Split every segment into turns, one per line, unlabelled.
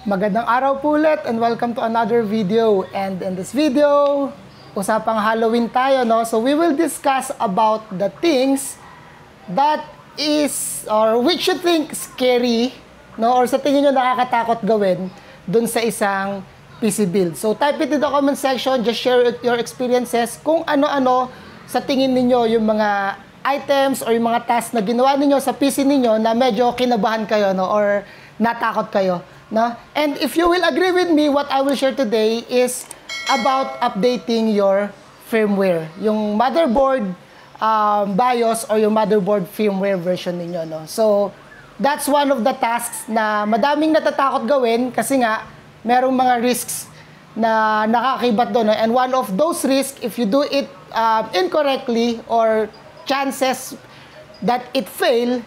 Magandang araw po ulit and welcome to another video. And in this video, usapang Halloween tayo, no? So we will discuss about the things that is or which you think scary, no? Or sa tingin nyo nakakatakot gawin dun sa isang PC build. So type it in the comment section, just share your experiences kung ano-ano sa tingin ninyo yung mga items or yung mga tasks na ginawa ninyo sa PC ninyo na medyo kinabahan kayo, no? Or natakot kayo. No? And if you will agree with me, what I will share today is about updating your firmware. Yung motherboard BIOS or yung motherboard firmware version ninyo. No? So, that's one of the tasks na madaming natatakot gawin kasi nga, merong mga risks na nakakakibat doon. No? And one of those risks, if you do it incorrectly or chances that it fail,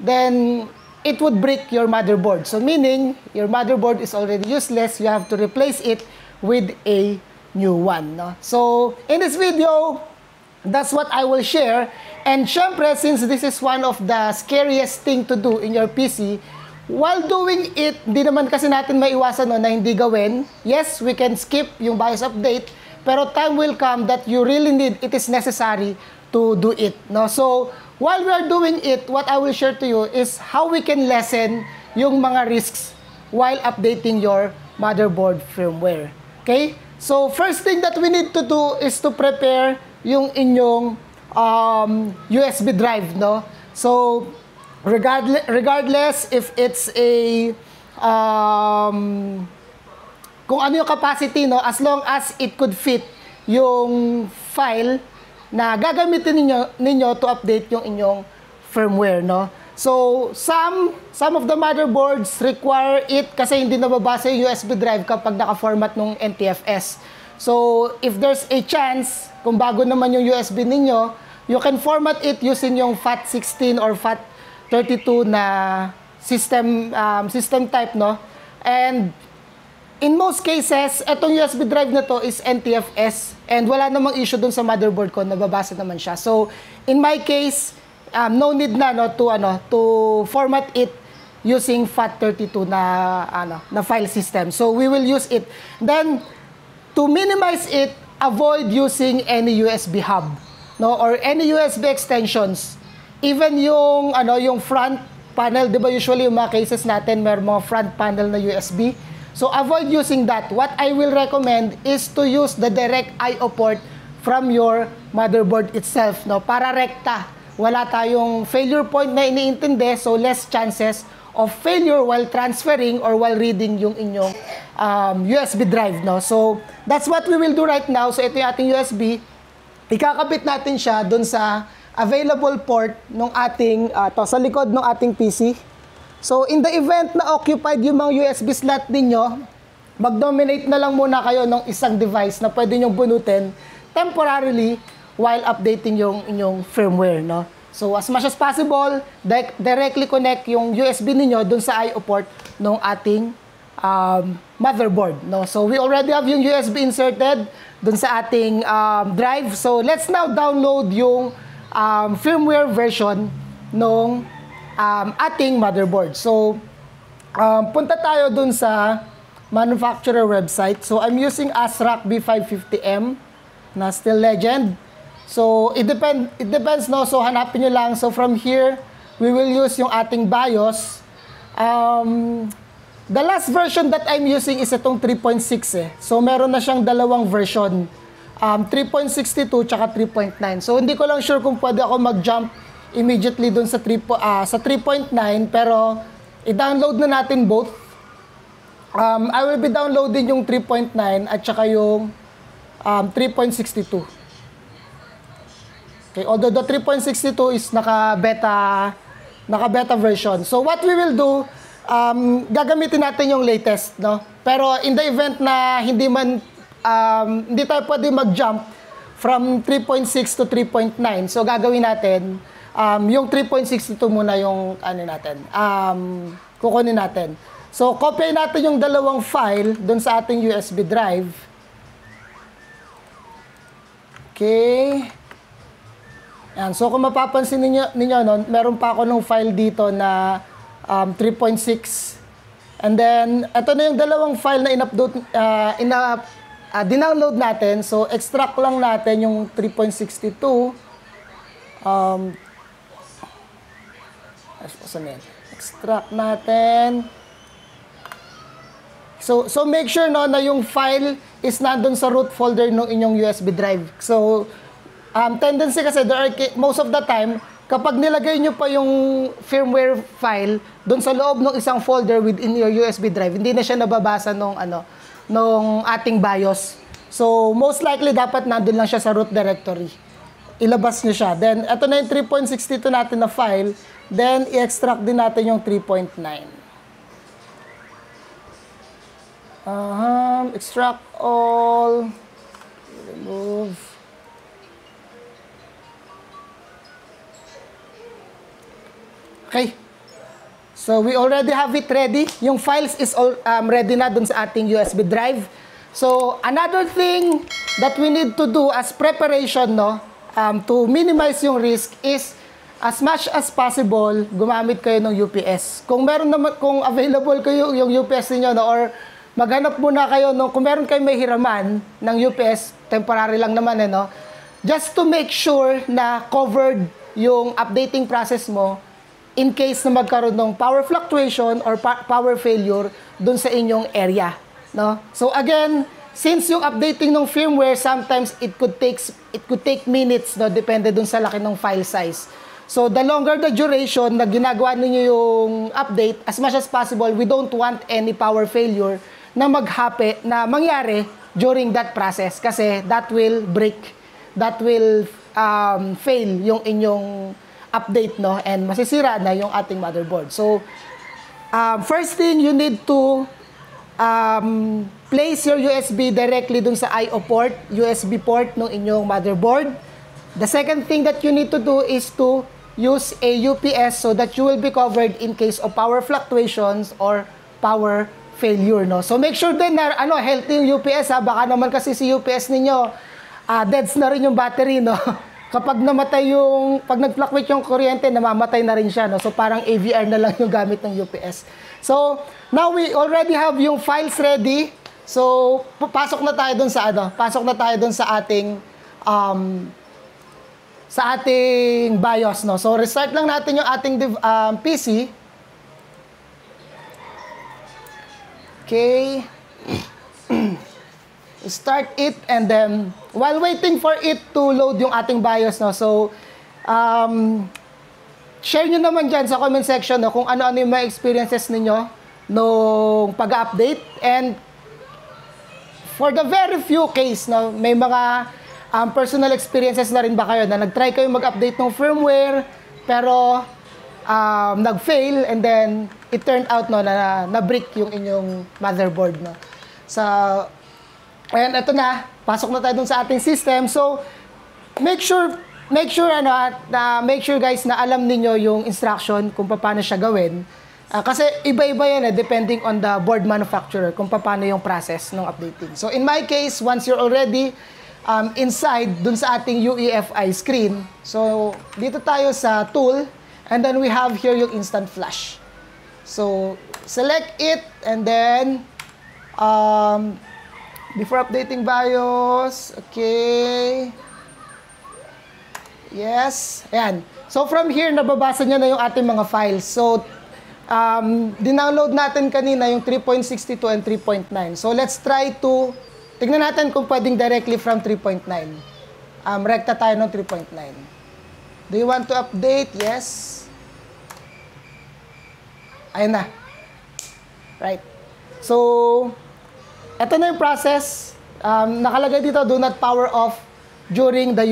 then it would break your motherboard. So meaning, your motherboard is already useless. You have to replace it with a new one. No? So, in this video, that's what I will share. And syempre, since this is one of the scariest thing to do in your PC, while doing it, di naman kasi natin maiwasan no, na hindi gawin. Yes, we can skip yung BIOS update, pero time will come that you really need, it is necessary to do it. No? So, while we are doing it, what I will share to you is how we can lessen yung mga risks while updating your motherboard firmware. Okay? So, first thing that we need to do is to prepare yung inyong USB drive, no? So, regardless if it's a kung ano yung capacity, no? As long as it could fit yung file na gagamitin ninyo to update yung inyong firmware, no? So, some of the motherboards require it kasi hindi nababasa yung USB drive kapag naka-format ng NTFS. So, if there's a chance, kung bago naman yung USB ninyo, you can format it using yung FAT16 or FAT32 na system type, no? And in most cases, etong USB drive na to is NTFS and wala namang issue dun sa motherboard ko, nababasa naman siya. So, in my case, no need na no to format it using FAT32 na file system. So, we will use it. Then, to minimize it, avoid using any USB hub, no, or any USB extensions. Even yung yung front panel, 'di ba usually yung mga cases natin may mga front panel na USB. So, avoid using that. What I will recommend is to use the direct I/O port from your motherboard itself, no? Para rekta. Wala tayong failure point na iniintindi, so less chances of failure while transferring or while reading yung inyong USB drive, no? So, that's what we will do right now. So, ito yung ating USB. Ikakabit natin siya dun sa available port ng ating, sa likod ng ating PC. So, in the event na occupied yung mga USB slot ninyo, mag-dominate na lang muna kayo ng isang device na pwede nyong bunutin temporarily while updating yung inyong firmware, no? So, as much as possible, directly connect yung USB ninyo dun sa I/O port ng ating motherboard, no? So, we already have yung USB inserted dun sa ating drive. So, let's now download yung firmware version ng ating motherboard. So, punta tayo dun sa manufacturer website. So, I'm using ASRock B550M na Steel Legend. So, it depends, no? So, hanapin nyo lang. So, from here, we will use yung ating BIOS. The last version that I'm using is itong 3.6 eh. So, meron na siyang dalawang version. 3.62 tsaka 3.9. So, hindi ko lang sure kung pwede ako mag-jump immediately dun sa 3.9, pero i-download na natin both. I will be downloading yung 3.9 at saka yung 3.62. Okay, although the 3.62 is naka-beta version. So what we will do, gagamitin natin yung latest, no? Pero in the event na hindi tayo pwede mag-jump from 3.6 to 3.9, so gagawin natin yung 3.62 muna yung kukunin natin. So, copy natin yung dalawang file dun sa ating USB drive. Okay. Yan. So, kung mapapansin ninyo no, meron pa ako ng file dito na 3.6 And then, ito na yung dalawang file na dinownload natin. So, extract lang natin yung 3.62. Extract natin. So make sure no na yung file is nandun sa root folder ng inyong USB drive. So, tendency kasi, most of the time, kapag nilagay nyo pa yung firmware file doon sa loob ng isang folder within your USB drive, hindi na siya nababasa nung ating BIOS. So, most likely, dapat nandun lang siya sa root directory. Ilabas nyo siya. Then, ito na yung 3.62 natin na file. Then, i-extract din natin yung 3.9. Extract all. Remove. Okay. So, we already have it ready. Yung files is ready na dun sa ating USB drive. So, another thing that we need to do as preparation, to minimize yung risk is, as much as possible, gumamit kayo ng UPS. Kung meron naman, kung available kayo yung UPS niyo, or maghanap muna kayo, kung meron kayo may hiraman ng UPS, temporary lang naman, just to make sure na covered yung updating process mo in case na magkaroon ng power fluctuation or power failure dun sa inyong area. So again, since yung updating ng firmware, sometimes it could take minutes, depende dun sa laki ng file size. So the longer the duration na ginagawa ninyo yung update, as much as possible, we don't want any power failure na mangyari during that process, kasi that will fail yung inyong update, and masisira na yung ating motherboard. So, first thing, you need to place your USB directly dun sa I/O port, USB port ng inyong motherboard. The second thing that you need to do is to use a UPS so that you will be covered in case of power fluctuations or power failure. So, make sure din na healthy yung UPS, baka naman kasi si UPS ninyo, deads na rin yung battery, Kapag pag nag-fluctuate yung kuryente, namamatay na rin siya, So, parang AVR na lang yung gamit ng UPS. So, now we already have yung files ready. So, pasok na tayo dun sa ating BIOS, So, restart lang natin yung ating PC. Okay. Start it, and then while waiting for it to load yung ating BIOS, so share nyo naman dyan sa comment section kung ano-ano yung mga experiences ninyo nung pag-update. And for the very few case, may mga personal experiences na rin ba kayo na nag-try kayo mag-update ng firmware pero nag-fail, and then it turned out na-brick yung inyong motherboard. And ito na, pasok na tayo dun sa ating system. So, make sure guys na alam niyo yung instruction kung paano siya gawin. Kasi iba-iba yan depending on the board manufacturer kung paano yung process ng updating. So, in my case, once you're already inside dun sa ating UEFI screen, so, dito tayo sa tool, and then we have here yung instant flash. So, select it, and then, before updating BIOS, okay. Yes, ayan. So, from here, nababasa niya na yung ating mga files. So, dinownload natin kanina yung 3.62 and 3.9. So, let's try to, tignan natin kung pwedeng directly from 3.9. Rekta tayo ng 3.9. Do you want to update? Yes. Ayan na. Right. So, ito na yung process. Nakalagay dito, do not power off during the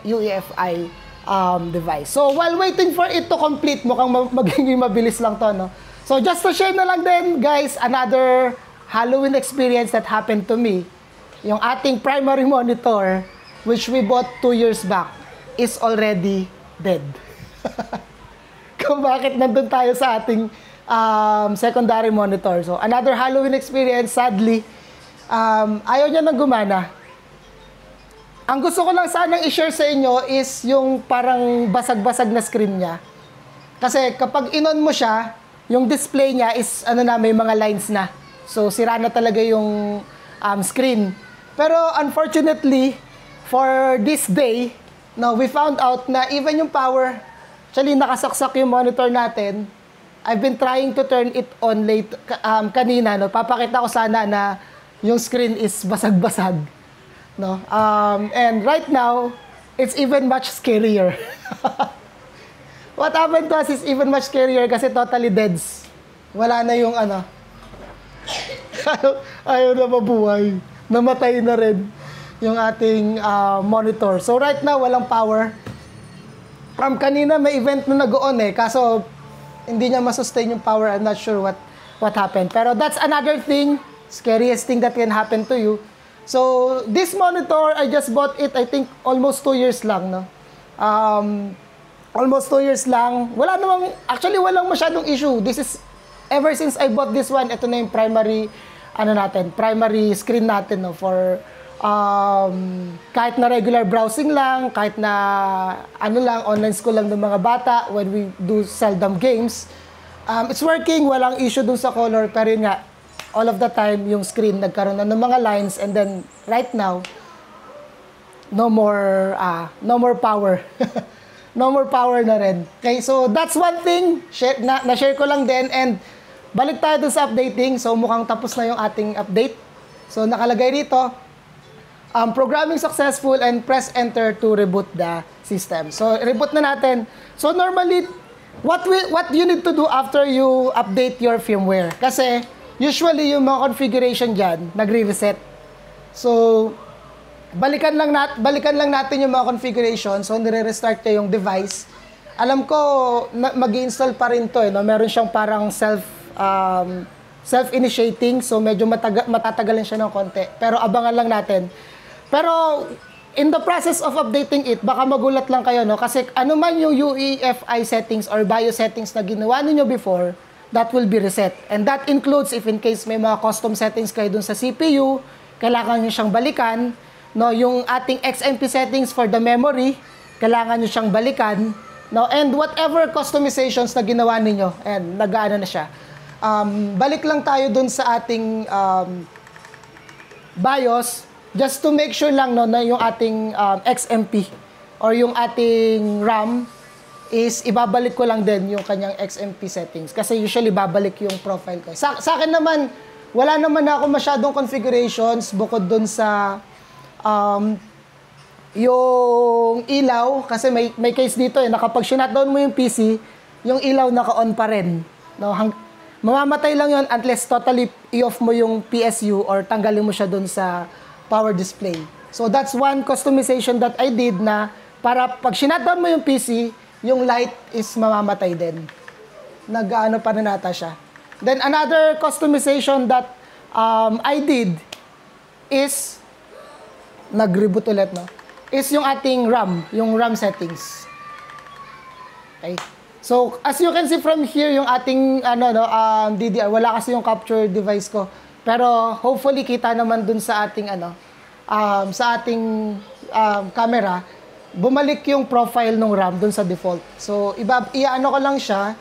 UEFI device. So, while waiting for it to complete, mukhang magiging mabilis lang to, So, just to share na lang din, guys, another Halloween experience that happened to me. Yung ating primary monitor, which we bought 2 years back, is already dead. Kung bakit nandun tayo sa ating secondary monitor. So, another Halloween experience, sadly, ayaw niya nang gumana. Ang gusto ko lang sanang i-share sa inyo is yung parang basag-basag na screen niya. Kasi kapag in-on mo siya, yung display niya is, ano na, may mga lines na. So, sira na talaga yung screen. Pero, unfortunately, for this day, no, we found out na even yung power, actually, nakasaksak yung monitor natin. I've been trying to turn it on late, kanina, no? Papakita ko sana na yung screen is basag-basag. No? And right now, it's even much scarier. What happened to us is even much scarier kasi totally deads. Wala na yung ano. Ayaw na mabuhay. Namatay na rin yung ating monitor. So right now, walang power. Kanina may event na nag-on eh. Kaso hindi niya masustain yung power. I'm not sure what happened. Pero that's another thing. Scariest thing that can happen to you. So this monitor, I just bought it, I think, almost 2 years lang. No? Almost 2 years lang. Actually, walang masyadong issue. This is, ever since I bought this one, ito na yung primary, primary screen natin, no, for, kahit na regular browsing lang, kahit na, online school lang ng mga bata, when we do seldom games, it's working, walang issue dun sa color, pero yun nga, all of the time, yung screen, nagkaroon na ng mga lines, and then, right now, no more power. No more power na rin. Okay, so that's one thing na-share ko lang din, and balik tayo dun sa updating. So mukhang tapos na yung ating update. So nakalagay rito, programming successful and press enter to reboot the system. So reboot na natin. So normally, what you need to do after you update your firmware? Kasi usually yung mga configuration dyan, nagre-reset. So balikan lang natin yung mga configuration. So, nire-restart niya yung device. Alam ko, mag-install pa rin to. No? Meron siyang parang self-initiating. So, medyo matatagalin siya ng konti. Pero abangan lang natin. Pero, in the process of updating it, baka magulat lang kayo. No? Kasi ano man yung UEFI settings or BIOS settings na ginawa ninyo before, that will be reset. And that includes, if in case may mga custom settings kayo dun sa CPU, kailangan nyo siyang balikan. No, yung ating XMP settings for the memory, kailangan nyo siyang balikan. No, and whatever customizations na ginawa ninyo, and nag-aano na siya. Balik lang tayo dun sa ating BIOS, just to make sure lang, no, na yung ating XMP or yung ating RAM is ibabalik ko lang din yung kanyang XMP settings. Kasi usually babalik yung profile ko. Sa akin naman, wala naman ako masyadong configurations bukod dun sa yung ilaw, kasi may case dito na kapag shutdown mo yung PC, yung ilaw naka-on pa rin. No? Mamamatay lang yun unless totally i-off mo yung PSU or tanggalin mo siya dun sa power display. So that's one customization that I did na para pag shutdown mo yung PC, yung light is mamamatay din. Nag-ano pa rin ata siya. Then another customization that I did is nag-reboot ulit, no? Is yung ating RAM, yung RAM settings. Okay. So, as you can see from here, yung ating DDR, wala kasi yung capture device ko. Pero hopefully kita naman dun sa ating camera, bumalik yung profile ng RAM dun sa default. So, i-ano ko lang siya,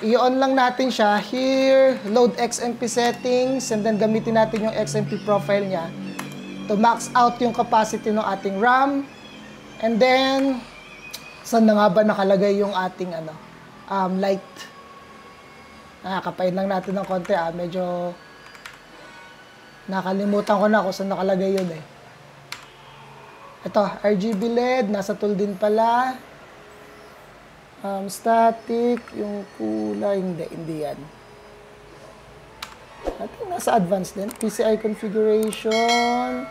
i-on lang natin siya here, load XMP settings, and then gamitin natin yung XMP profile niya to max out yung capacity ng ating RAM. And then, saan na nga ba nakalagay yung ating light? Nakakapain lang natin ng konti. Medyo nakalimutan ko na kung saan nakalagay yun eh. Ito, RGB LED. Nasa tool din pala. Static. Yung kulay. Hindi yan. I think nasa advanced din. PCI configuration.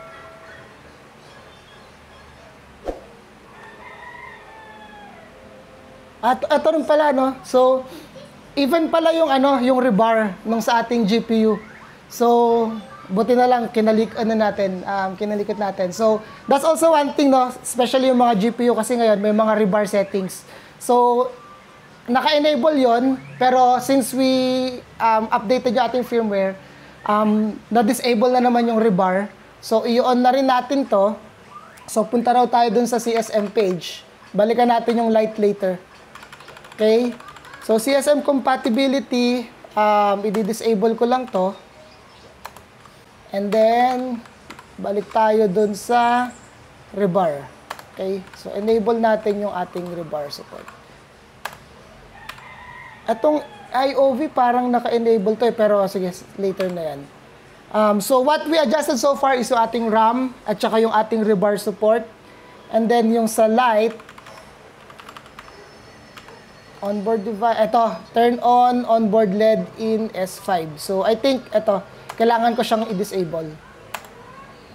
At ito rin pala, no? So, even pala yung rebar nung sa ating GPU. So, buti na lang kinalikot natin. So, that's also one thing, no? Especially yung mga GPU kasi ngayon may mga rebar settings. So, naka-enable yon, pero since we updated yung ating firmware, na-disable na naman yung rebar. So, i-on na rin natin to. So, punta raw tayo dun sa CSM page. Balikan natin yung light later. Okay? So, CSM compatibility, i-disable ko lang to. And then, balik tayo dun sa rebar. Okay? So, enable natin yung ating rebar support. Itong IOV parang naka-enable to pero sige, later na yan. So, what we adjusted so far is yung ating RAM at saka yung ating rebar support. And then, yung sa light, onboard device, ito, turn on onboard LED in S5. So, I think, ito, kailangan ko siyang i-disable.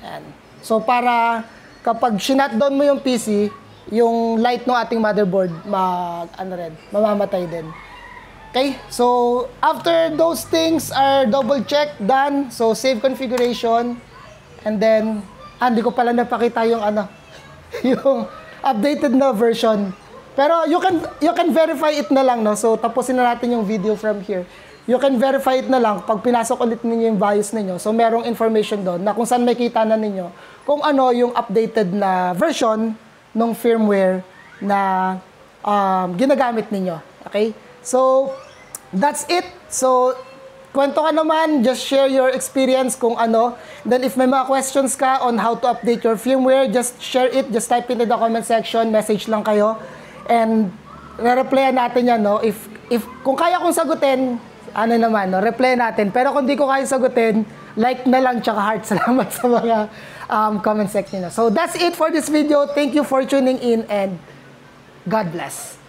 Yan. So, para kapag shutdown mo yung PC, yung light ng ating motherboard, mamamatay din. Okay? So, after those things are double-checked, done. So, save configuration. And then, hindi ko pala napakita yung yung updated na version. Pero you can verify it na lang, no? So, tapusin na natin yung video from here. You can verify it na lang pag pinasok ulit ninyo yung values ninyo. So, merong information doon na kung saan makita na ninyo kung ano yung updated na version ng firmware na ginagamit ninyo. Okay? So, that's it. So, kwento ka naman, just share your experience kung ano. Then, if may mga questions ka on how to update your firmware, just share it. Just type it in the comment section. Message lang kayo. And re-replyan natin yan, no? If kung kaya kong sagutin, reply natin. Pero kung di ko kaya sagutin, like na lang tsaka heart. Salamat sa mga comment section na. So that's it for this video. Thank you for tuning in and God bless.